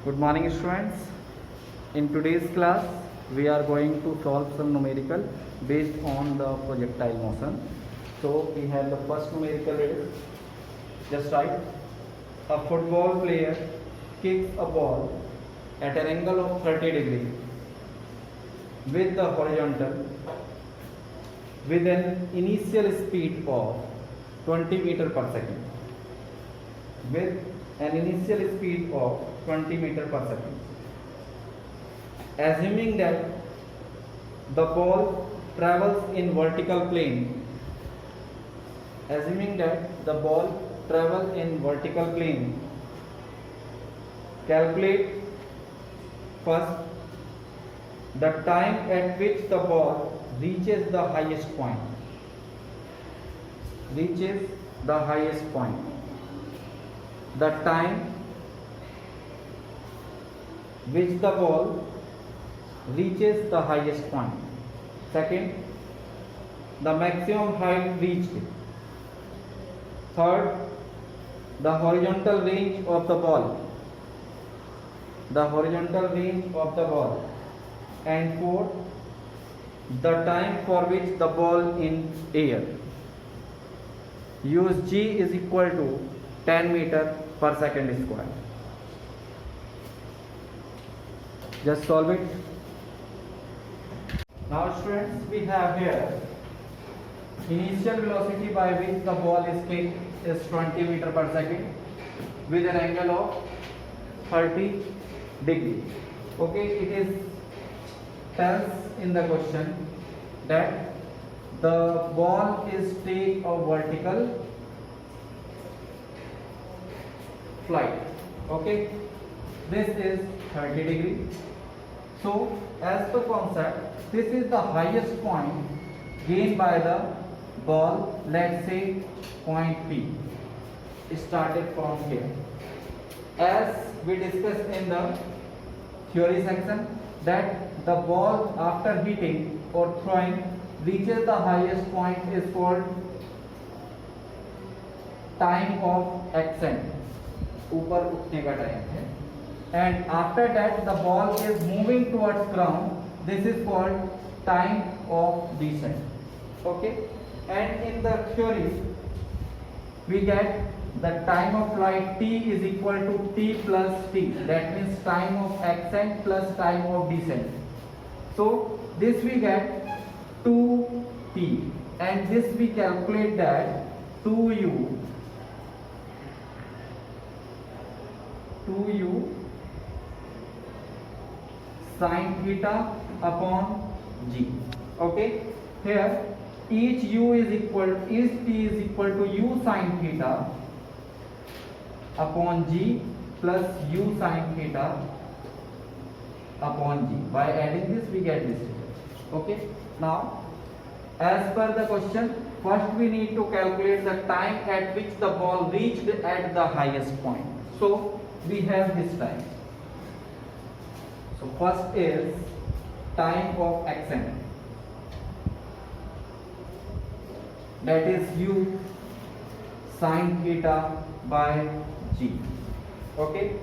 Good morning students. In today's class we are going to solve some numerical based on the projectile motion. So we have the first numerical is just write a football player kicks a ball at an angle of 30 degree with the horizontal with an initial speed of 20 meter per second with an initial speed of 20 meter per second. Assuming that the ball travels in vertical plane, calculate first the time at which the ball reaches the highest point. The time which the ball reaches the highest point. Second, the maximum height reached. Third, the horizontal range of the ball. And fourth, the time for which the ball in air. Use g is equal to 10 meter per second square. Just solve it. Now students, we have here initial velocity by which the ball is kicked is 20 meter per second with an angle of 30 degree. Okay, it is tells in the question that the ball is take a vertical flight. Okay, this is 30 degree. So as per concept, this is the highest point gained by the ball, let's say point P, started from here. As we discussed in the theory section, that the ball after hitting or throwing reaches the highest point is called time of ascent, ऊपर उठने का time है, and after that the ball is moving towards ground, this is called time of descent. Okay, and in the theory we get the time of flight t is equal to t plus t, that means time of ascent plus time of descent. So this we get 2t, and this we calculate that 2u sin theta upon g. Okay, here each t is equal to u sin theta upon g plus u sin theta upon g. By adding this we get this. Okay, now as per the question, first we need to calculate the time at which the ball reached at the highest point. So we have this time. So first is time of ascent, that is u sin theta by g. Okay,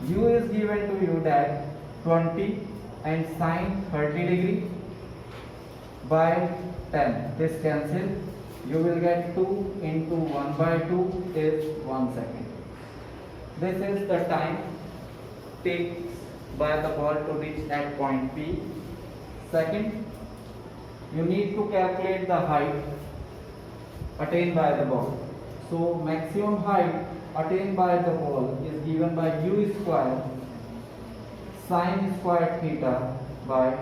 u is given to you that 20 and sin 30 degree by 10. This cancel. You will get 2 into 1 by 2 is 1 second. This is the time takes by the ball to reach at point P. Second, you need to calculate the height attained by the ball. So maximum height attained by the ball is given by u square sin square theta by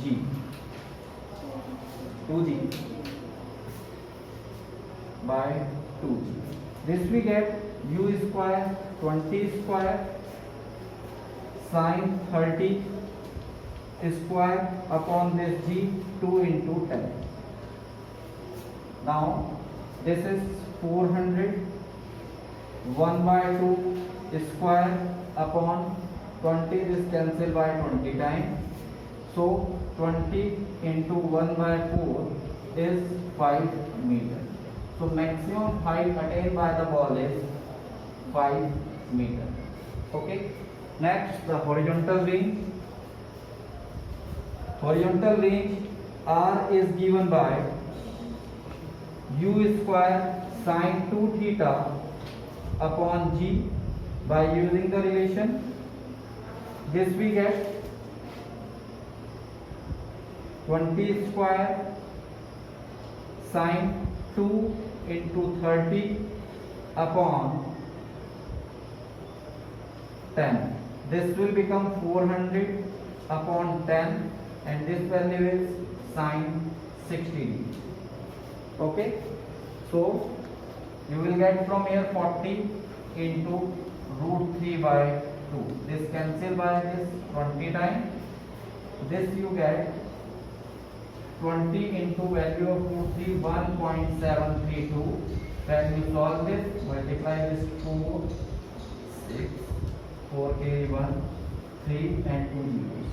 g, 2g by 2g. This we get u square 20 square sin 30 square upon this g, 2 into 10. Now this is 400, 1 by 2 square upon 20, this cancel by 20 times. So 20 into 1 by 4 is 5 meters. So maximum height attained by the ball is 5 meters. Okay, next the horizontal range. Horizontal range R is given by u square sine 2 theta upon g. By using the relation, this we get 20 square sine 2 into 30 upon 10. This will become 400 upon 10, and this value is sine 60. Okay, so you will get from here 40 into root 3 by 2. This cancel by this 20 times. This you get 20 into value of root 3, 1.732. When you solve this, multiply this 4, 6, 4 carry 1, 3 and 2 zeros.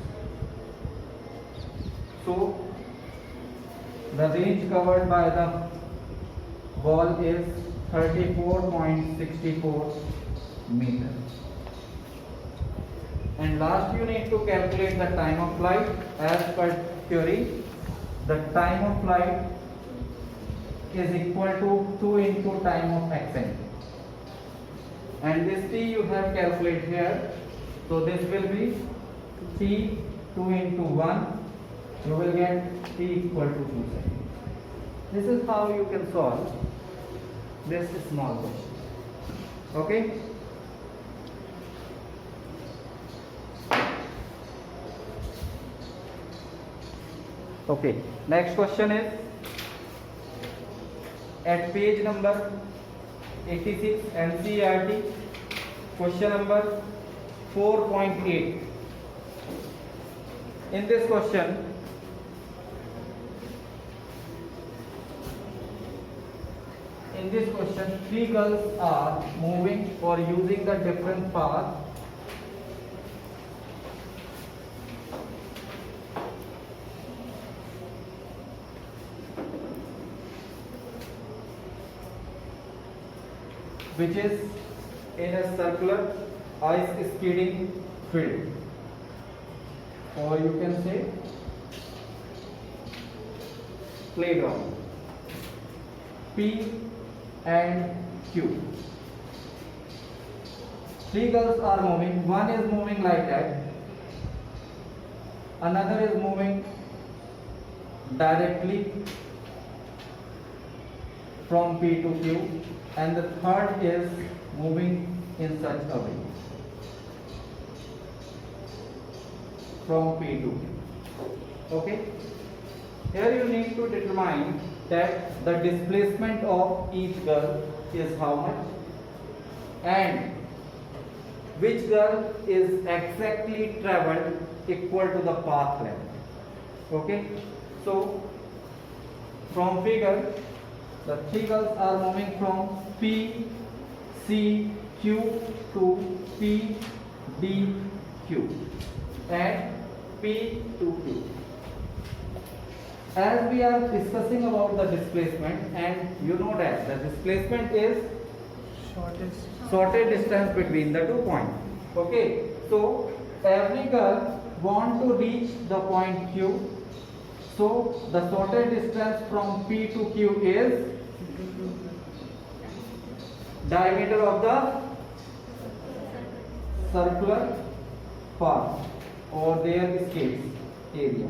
So the range covered by the ball is 34.64 meters. And last you need to calculate the time of flight. As per theory, the time of flight is equal to 2 into time of ascent. And this t you have calculated here. So this will be t 2 into 1. You will get t equal to 2 seconds. This is how you can solve this small question. Okay. Okay. Next question is at page number 86 NCERT, question number 4.8. In this question, three girls are moving or using the different path which is in a circular ice skating field, or you can say playground. P and Q. Three girls are moving. One is moving like that. Another is moving directly from P to Q, and the third is moving in such a way from P to Q. Okay. Here you need to determine that the displacement of each girl is how much and which girl is exactly traveled equal to the path length. Okay, so from figure, the three girls are moving from P, C, Q to P, D, Q and P to Q. As we are discussing about the displacement, and you know that the displacement is shortest distance between the 2 points. Okay, so every girl want to reach the point Q, so the shortest distance from P to Q is diameter of the circular path or their skates area.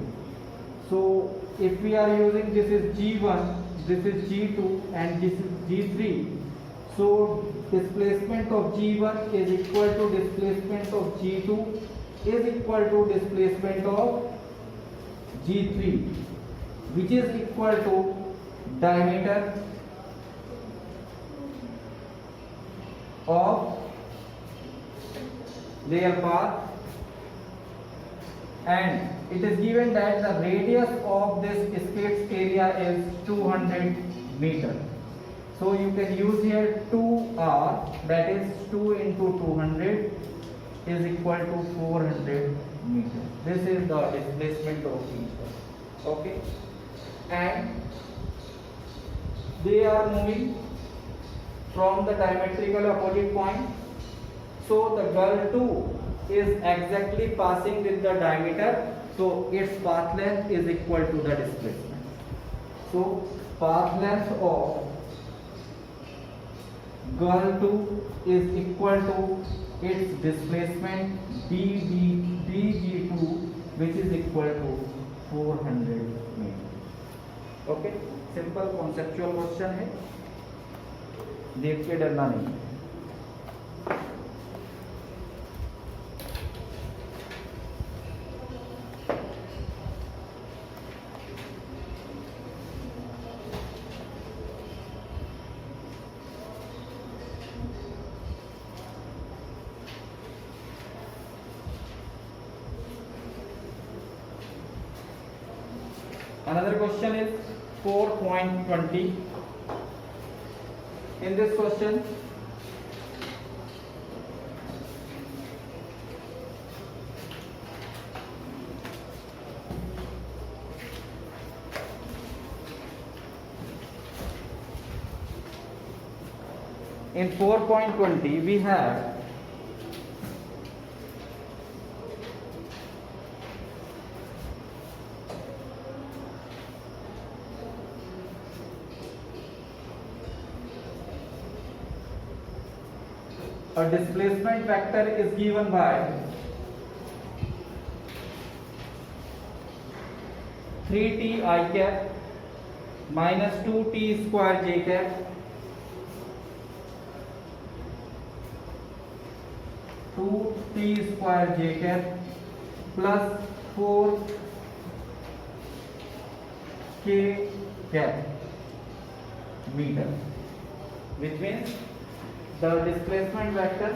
So if we are using, this is G1, this is G2 and this is G3, so displacement of G1 is equal to displacement of G2 is equal to displacement of G3, which is equal to diameter of their path, and it is given that the radius of this skates area is 200 meters. So you can use here 2R, that is 2 into 200 is equal to 400 meters. This is the displacement of each one. Okay, and they are moving from the diametrical opposite point. So the girl 2 is exactly passing with the diameter, so its path length is equal to the displacement. So path length of girl 2 is equal to its displacement dg2, which is equal to 400 metre. Okay, simple conceptual question है, देख के डरना नहीं है. Another question is 4.20. In this question, in 4.20 we have a displacement vector is given by 3t I cap minus 2t square j cap 2t square j cap plus 4k cap meter, which means the displacement vector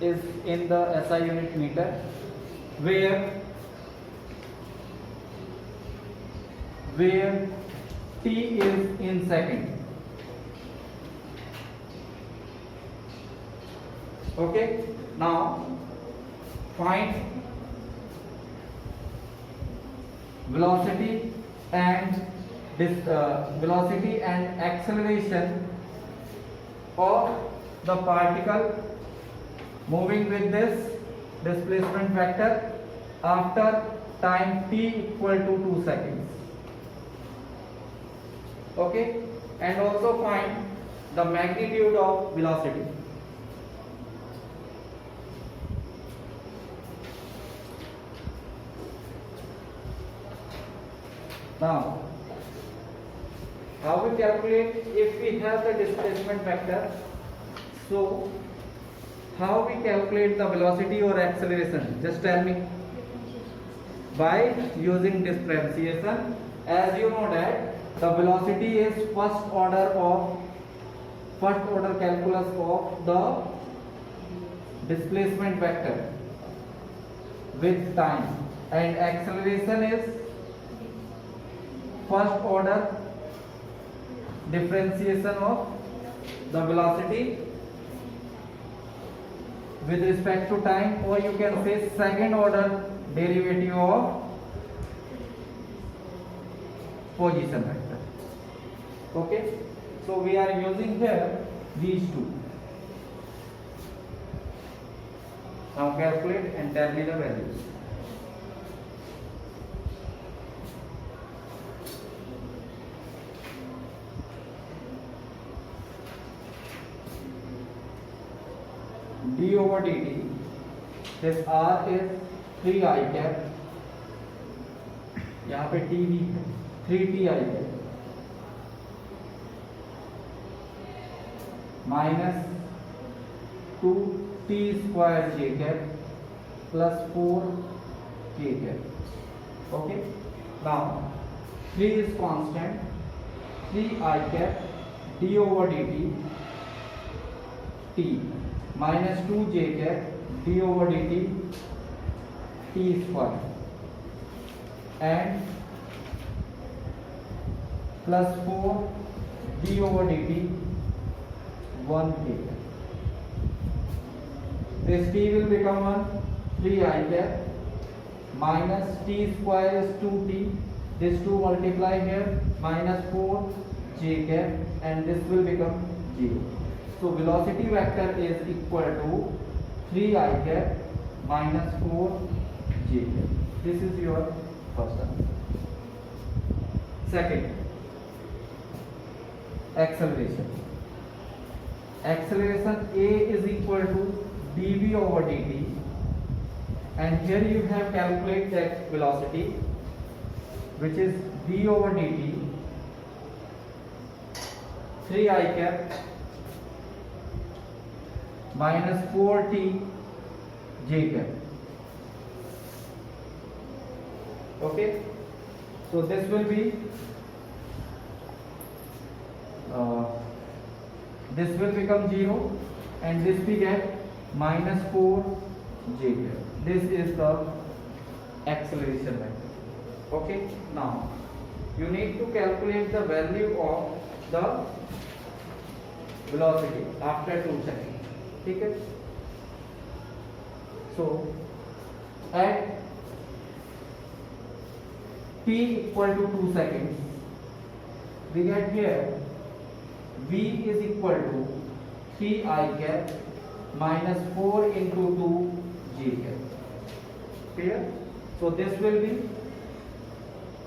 is in the SI unit meter, where t is in second. Okay, now find velocity and velocity and acceleration of the particle moving with this displacement vector after time t equal to 2 seconds. Okay, and also find the magnitude of velocity. Now, how we calculate if we have the displacement vector? So, how we calculate the velocity or acceleration? Just tell me. By using differentiation. As you know that the velocity is first order calculus of the displacement vector with time, and acceleration is first order differentiation of the velocity with respect to time, or you can say second order derivative of position vector. Okay, so we are using here these two. Now calculate and tell me the values. d over dt, this r is 3 I cap, यहाँ पे t भी है 3t I cap minus 2t square j cap plus 4k cap. Okay, now 3 is constant, 3 I cap d over dt t minus 2j cap d over dt t square and plus 4 d over dt 1k. This t will become 3 I cap minus t square is 2t, this 2 multiply here minus 4 j cap, and this will become 0. So velocity vector is equal to 3 I cap minus 4 j cap. This is your first answer. Second, acceleration. Acceleration A is equal to dv over dt, and here you have calculated that velocity, which is v over dt 3 I cap minus 4t j cap. Okay, so this will be this will become 0, and this we get minus 4 j cap. This is the acceleration vector. Okay, now you need to calculate the value of the velocity after 2 seconds. Okay, so at t equal to 2 seconds, we get here v is equal to 3 I cap minus 4 into 2 j cap. Clear? So this will be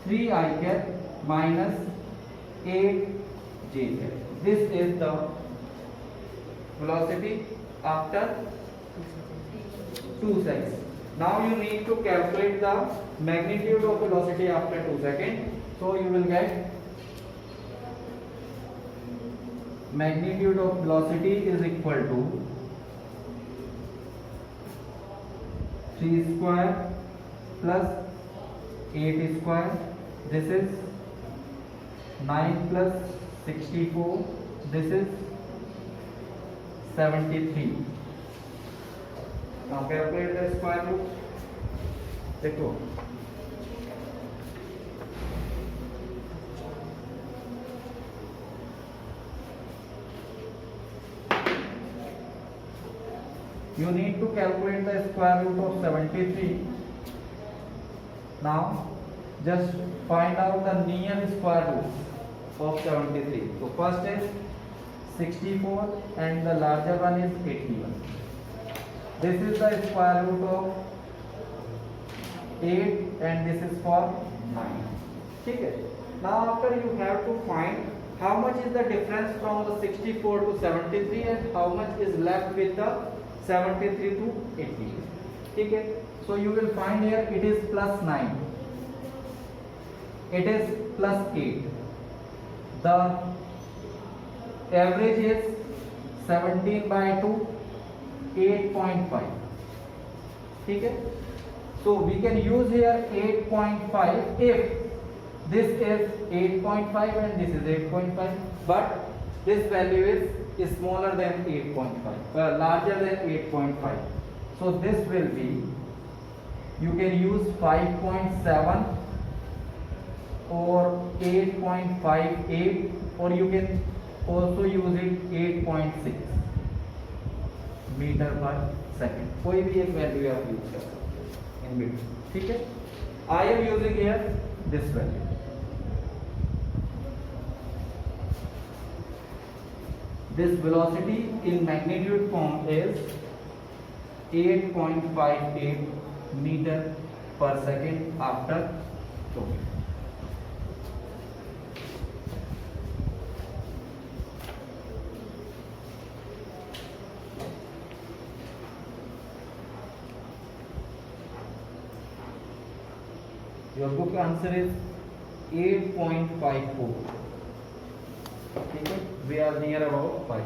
3 I cap minus 8 j cap. This is the velocity after 2 seconds. Now you need to calculate the magnitude of velocity after 2 seconds. So you will get magnitude of velocity is equal to 3 square plus 8 square. This is 9 plus 64. This is 73. Now calculate the square root. देखो you need to calculate the square root of 73. Now just find out the near square root of 73. So first is 64 and the larger one is 81. This is the square root of 8 and this is for 9. Okay. Now after you have to find how much is the difference from the 64 to 73 and how much is left with the 73 to 80. Okay. So you will find here it is plus 9. It is plus 8. The average is 17 by 2, 8.5. Okay. So we can use here 8.5 if this is 8.5 and this is 8.5, but this value is smaller than 8.5, larger than 8.5. So this will be, you can use 5.7 or 8.58, or you can also use it 8.6 metre पर second. कोई भी एक value आप use कर सकते हैं in metre. ठीक है. I am using here this value. This velocity in magnitude form is 8.58 meter per second after flow. Your book answer is 8.54. Okay, we are near about 5.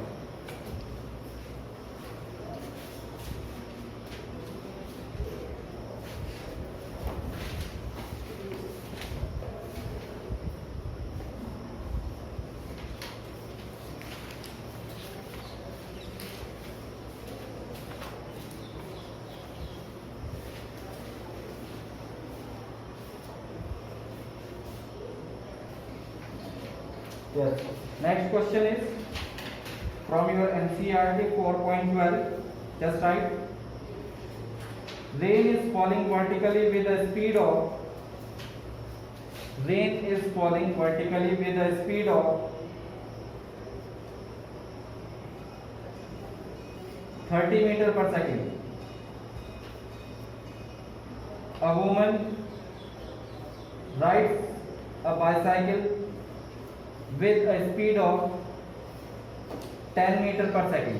Yes. Next question is from your NCERT 4.12. Just write. Rain is falling vertically with a speed of 30 meter per second. A woman rides a bicycle with a speed of 10 meter per second.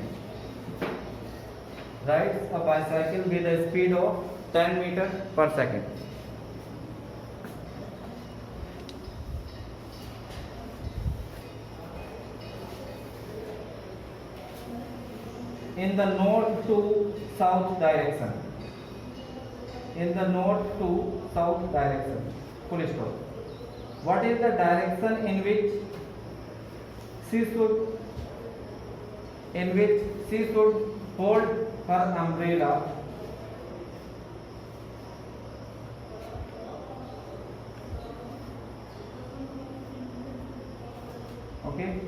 Rides a bicycle with a speed of 10 meter per second. In the north to south direction. In the north to south direction. Full stop. What is the direction in which she should hold her umbrella? Okay.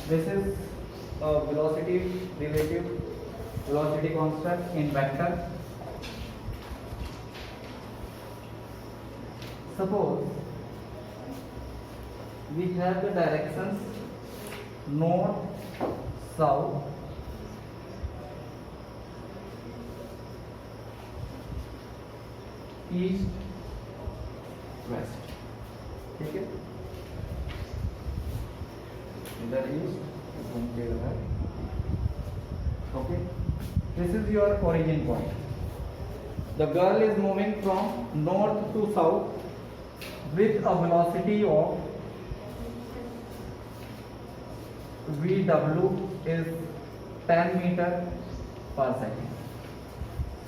This is a velocity relative velocity constant in vector. Suppose we have the directions north, south, east, west. ठीक है? इधर east घूम के इधर. Okay. This is your origin point. The girl is moving from north to south with a velocity of VW is 10 meter per second.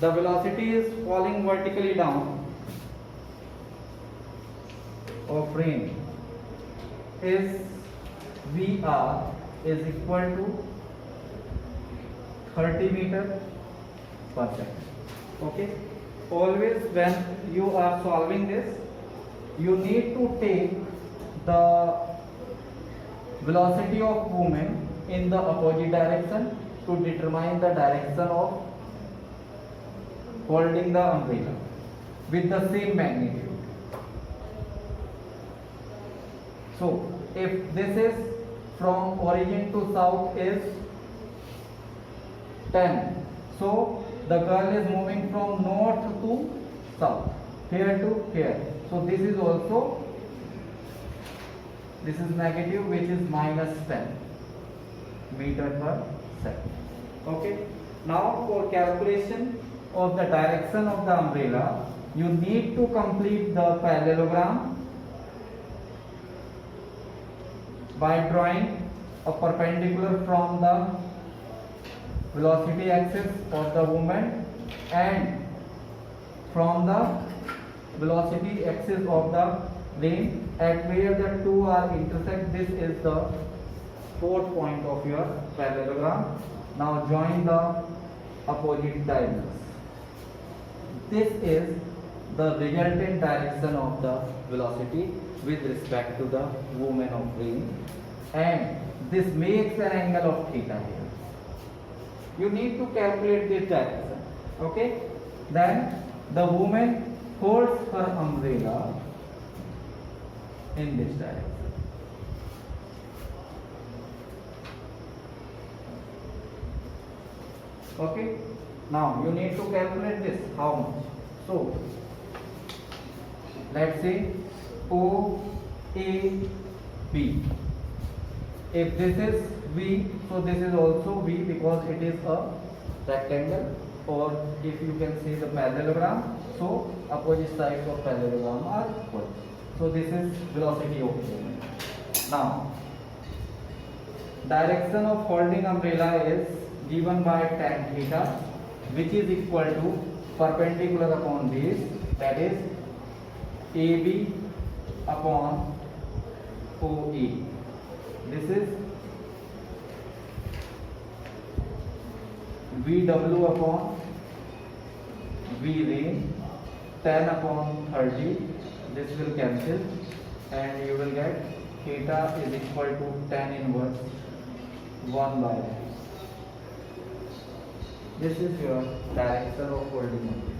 The velocity is falling vertically down of rain is VR is equal to 30 meter per second. Okay. Always when you are solving this, you need to take the velocity of movement in the opposite direction to determine the direction of holding the umbrella with the same magnitude. So if this is from origin to south is 10, so the girl is moving from north to south, here to here. So this is also, this is negative, which is minus 10 meter per second. Okay. Now for calculation of the direction of the umbrella, you need to complete the parallelogram by drawing a perpendicular from the velocity axis of the movement and from the velocity axis of the lane at where the two are intersect. This is the fourth point of your parallelogram. Now join the opposite diagonals. This is the resultant direction of the velocity with respect to the movement of plane, and this makes an angle of theta here. You need to calculate this direction. Okay. Then the woman holds her umbrella in this direction. Okay. Now you need to calculate this. How much? So let's say O A B. If this is V, so this is also V because it is a rectangle, or if you can see the parallelogram, so opposite sides of parallelogram are equal. So this is velocity of movement. Now direction of holding umbrella is given by tan theta, which is equal to perpendicular upon base, that is AB upon OE. This is VW upon V rain, 10 upon 30. This will cancel and you will get theta is equal to tan inverse 1 by x. This is your direction of holding umbrella.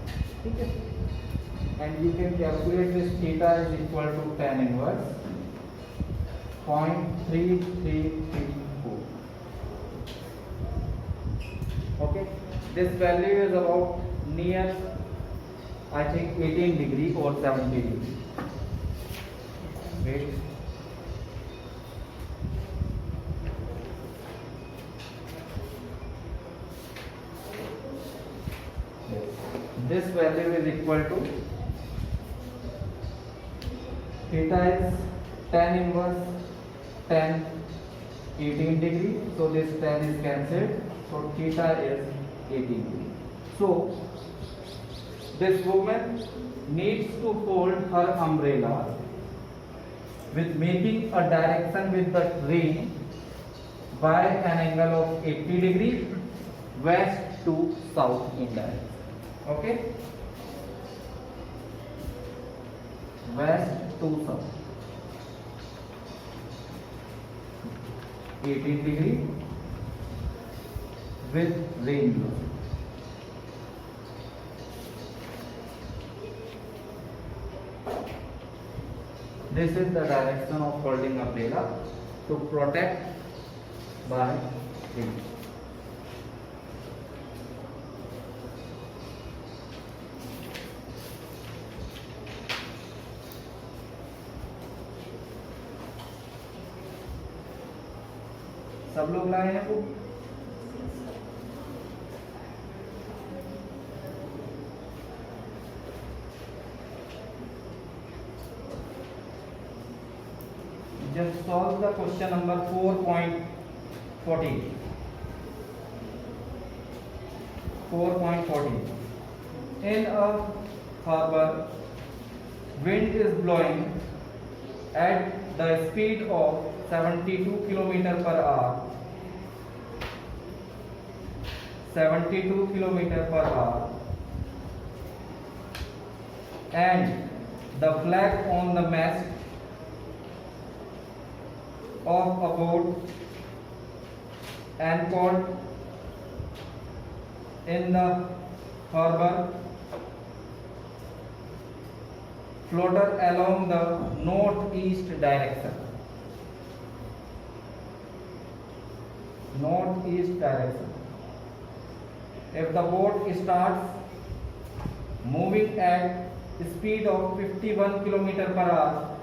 Okay. And you can calculate this theta is equal to tan inverse 0.3334. Okay, this value is about near, I think, 18 degree or 70 degree. Wait. This value is equal to, theta is tan inverse 10 18 degree, so this tan is cancelled, so theta is 18 degree. So this woman needs to hold her umbrella with making a direction with the rain by an angle of 80 degree west to south in direction. Okay, west to south 18 degree with rain blowing. This is the direction of holding umbrella to protect by rain. सब लोग लाए हैं book? Just solve the question number 4.14. 4.14. In a harbor, wind is blowing at the speed of 72 km per hour. 72 km per hour, and the flag on the mast of a boat anchored in the harbor floated along the northeast direction. Northeast direction. If the boat starts moving at speed of 51 km per hour,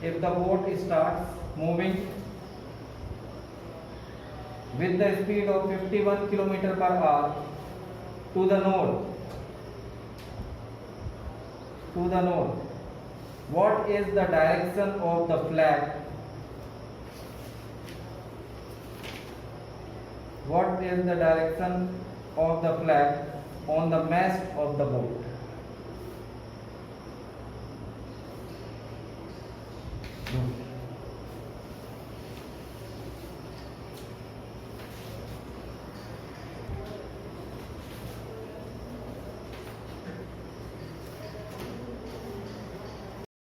if the boat starts moving with the speed of 51 km per hour to the north, what is the direction of the flag? What is the direction of the flag on the mast of the boat?